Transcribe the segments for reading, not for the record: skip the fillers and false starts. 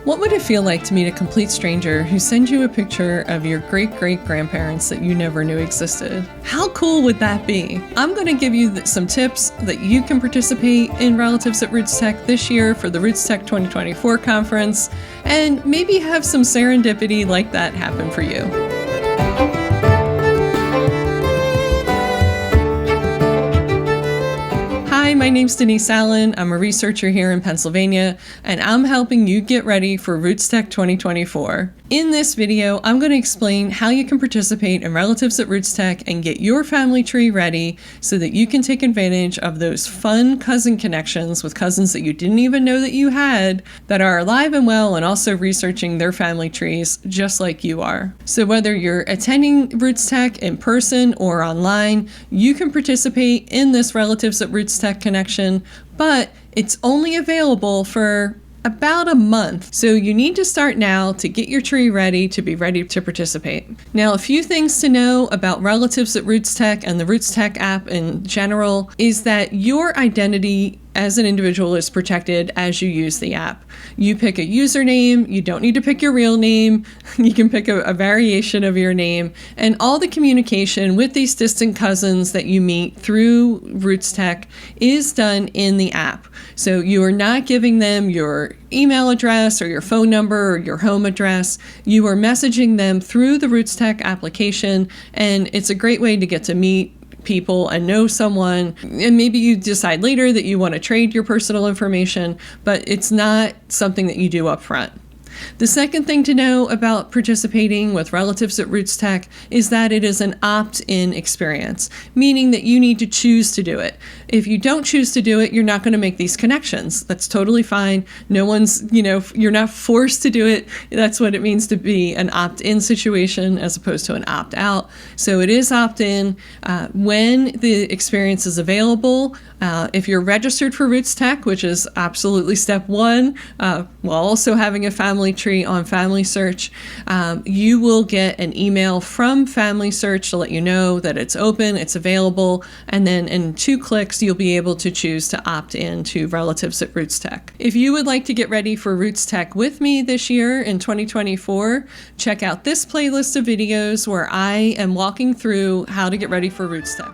What would it feel like to meet a complete stranger who sends you a picture of your great-great-grandparents that you never knew existed? How cool would that be? I'm going to give you some tips that you can participate in Relatives at RootsTech this year for the RootsTech 2024 conference, and maybe have some serendipity like that happen for you. Hi, my name's Denise Allen. I'm a researcher here in Pennsylvania, and I'm helping you get ready for RootsTech 2024. In this video, I'm going to explain how you can participate in Relatives at RootsTech and get your family tree ready so that you can take advantage of those fun cousin connections with cousins that you didn't even know that you had that are alive and well and also researching their family trees just like you are. So whether you're attending RootsTech in person or online, you can participate in this Relatives at RootsTech connection, but it's only available for about a month. So you need to start now to get your tree ready to be ready to participate. Now, a few things to know about Relatives at RootsTech and the RootsTech app in general is that your identity as an individual is protected as you use the app. You pick a username, you don't need to pick your real name, you can pick a variation of your name, and all the communication with these distant cousins that you meet through RootsTech is done in the app. So you are not giving them your email address or your phone number or your home address. You are messaging them through the RootsTech application, and it's a great way to get to meet people and know someone, and maybe you decide later that you want to trade your personal information, but it's not something that you do up front. The second thing to know about participating with Relatives at RootsTech is that it is an opt-in experience, meaning that you need to choose to do it. If you don't choose to do it, you're not going to make these connections. That's totally fine. No one's, you're not forced to do it. That's what it means to be an opt-in situation as opposed to an opt-out. So it is opt-in when the experience is available. If you're registered for RootsTech, which is absolutely step one, while also having a family tree on FamilySearch, you will get an email from FamilySearch to let you know that it's open, it's available, and then in 2 clicks, you'll be able to choose to opt in to Relatives at RootsTech. If you would like to get ready for RootsTech with me this year in 2024, check out this playlist of videos where I am walking through how to get ready for RootsTech.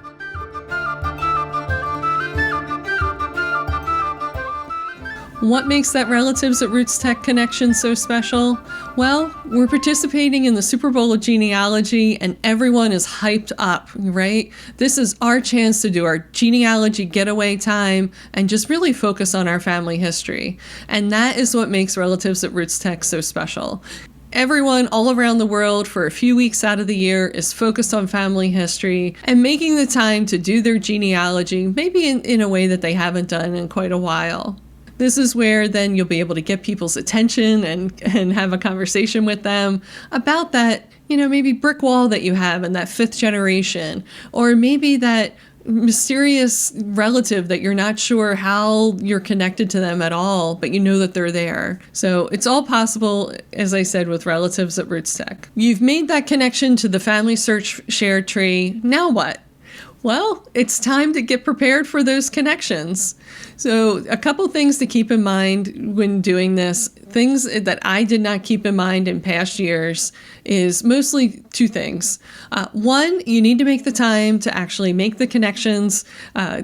What makes that Relatives at RootsTech connection so special? Well, we're participating in the Super Bowl of genealogy and everyone is hyped up, right? This is our chance to do our genealogy getaway time and just really focus on our family history. And that is what makes Relatives at RootsTech so special. Everyone all around the world for a few weeks out of the year is focused on family history and making the time to do their genealogy, maybe in a way that they haven't done in quite a while. This is where then you'll be able to get people's attention and have a conversation with them about that, maybe brick wall that you have in that 5th generation, or maybe that mysterious relative that you're not sure how you're connected to them at all, but you know that they're there. So it's all possible, as I said, with Relatives at RootsTech. You've made that connection to the FamilySearch shared tree. Now what? Well, it's time to get prepared for those connections. So a couple things to keep in mind when doing this, things that I did not keep in mind in past years, is mostly 2 things. One, you need to make the time to actually make the connections.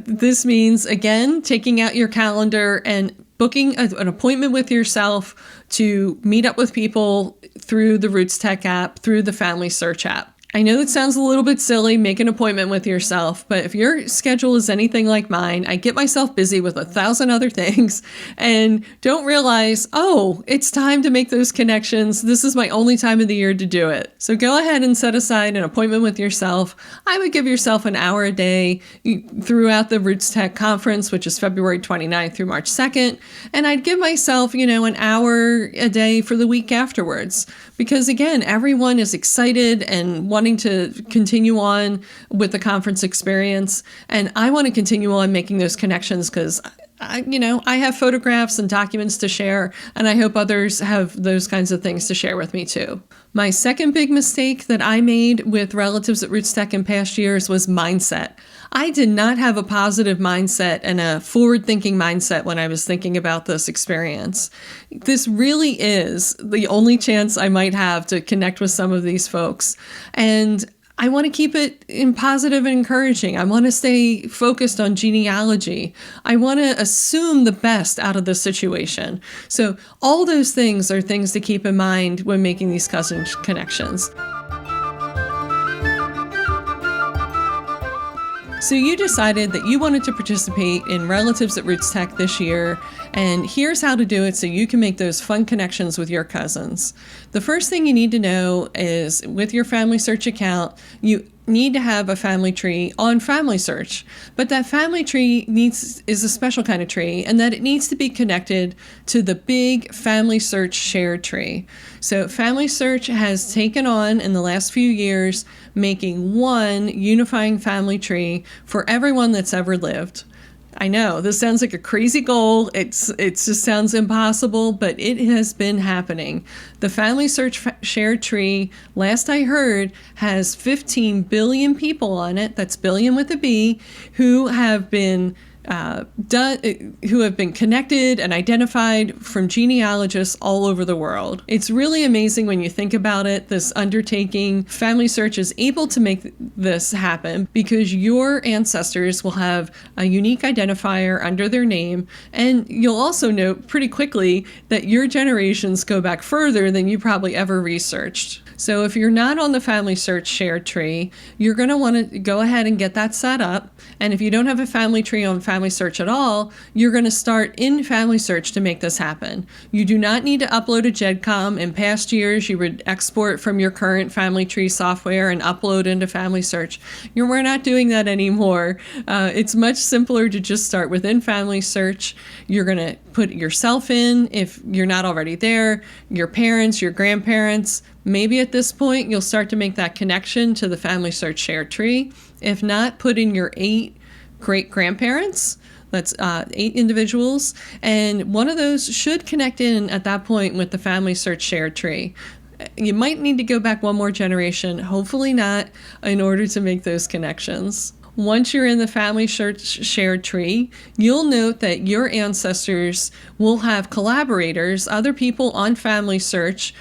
This means, again, taking out your calendar and booking an appointment with yourself to meet up with people through the RootsTech app, through the FamilySearch app. I know that sounds a little bit silly, make an appointment with yourself, but if your schedule is anything like mine, I get myself busy with 1,000 other things and don't realize, oh, it's time to make those connections. This is my only time of the year to do it. So go ahead and set aside an appointment with yourself. I would give yourself an hour a day throughout the RootsTech conference, which is February 29th through March 2nd. And I'd give myself, an hour a day for the week afterwards. Because again, everyone is excited and wanting to continue on with the conference experience. And I want to continue on making those connections because I have photographs and documents to share, and I hope others have those kinds of things to share with me too. My second big mistake that I made with Relatives at RootsTech in past years was mindset. I did not have a positive mindset and a forward-thinking mindset when I was thinking about this experience. This really is the only chance I might have to connect with some of these folks. And I want to keep it in positive and encouraging. I want to stay focused on genealogy. I want to assume the best out of the situation. So all those things are things to keep in mind when making these cousin connections. So you decided that you wanted to participate in Relatives at RootsTech this year, and here's how to do it so you can make those fun connections with your cousins. The first thing you need to know is with your FamilySearch account, you need to have a family tree on FamilySearch, but that family tree is a special kind of tree, and that it needs to be connected to the big FamilySearch shared tree. So FamilySearch has taken on in the last few years making one unifying family tree for everyone that's ever lived. I know this sounds like a crazy goal. It just sounds impossible, but it has been happening. The FamilySearch shared tree, last I heard, has 15 billion people on it. That's billion with a B, who have been connected and identified from genealogists all over the world. It's really amazing when you think about it. This undertaking, FamilySearch is able to make this happen because your ancestors will have a unique identifier under their name, and you'll also note pretty quickly that your generations go back further than you probably ever researched. So if you're not on the FamilySearch shared tree, you're going to want to go ahead and get that set up. And if you don't have a family tree on FamilySearch at all, you're going to start in FamilySearch to make this happen. You do not need to upload a GEDCOM. In past years, you would export from your current family tree software and upload into FamilySearch. We're not doing that anymore. It's much simpler to just start within FamilySearch. You're going to put yourself in if you're not already there, your parents, your grandparents. Maybe at this point, you'll start to make that connection to the FamilySearch shared tree. If not, put in your 8 great-grandparents. That's 8 individuals. And one of those should connect in at that point with the FamilySearch shared tree. You might need to go back one more generation, hopefully not, in order to make those connections. Once you're in the FamilySearch shared tree, you'll note that your ancestors will have collaborators, other people on FamilySearch,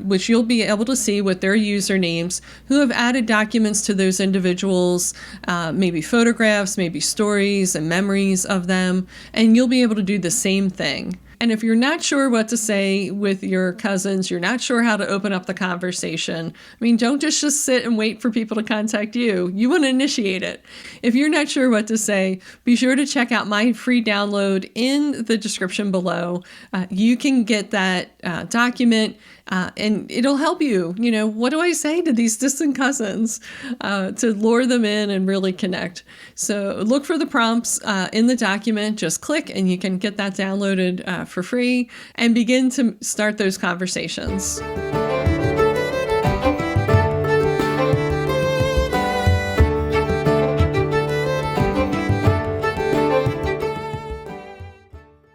which you'll be able to see with their usernames, who have added documents to those individuals, maybe photographs, maybe stories and memories of them, and you'll be able to do the same thing. And if you're not sure what to say with your cousins, you're not sure how to open up the conversation, don't just sit and wait for people to contact you. You want to initiate it. If you're not sure what to say, be sure to check out my free download in the description below. You can get that document and it'll help you. What do I say to these distant cousins to lure them in and really connect? So look for the prompts in the document. Just click and you can get that downloaded for free and begin to start those conversations.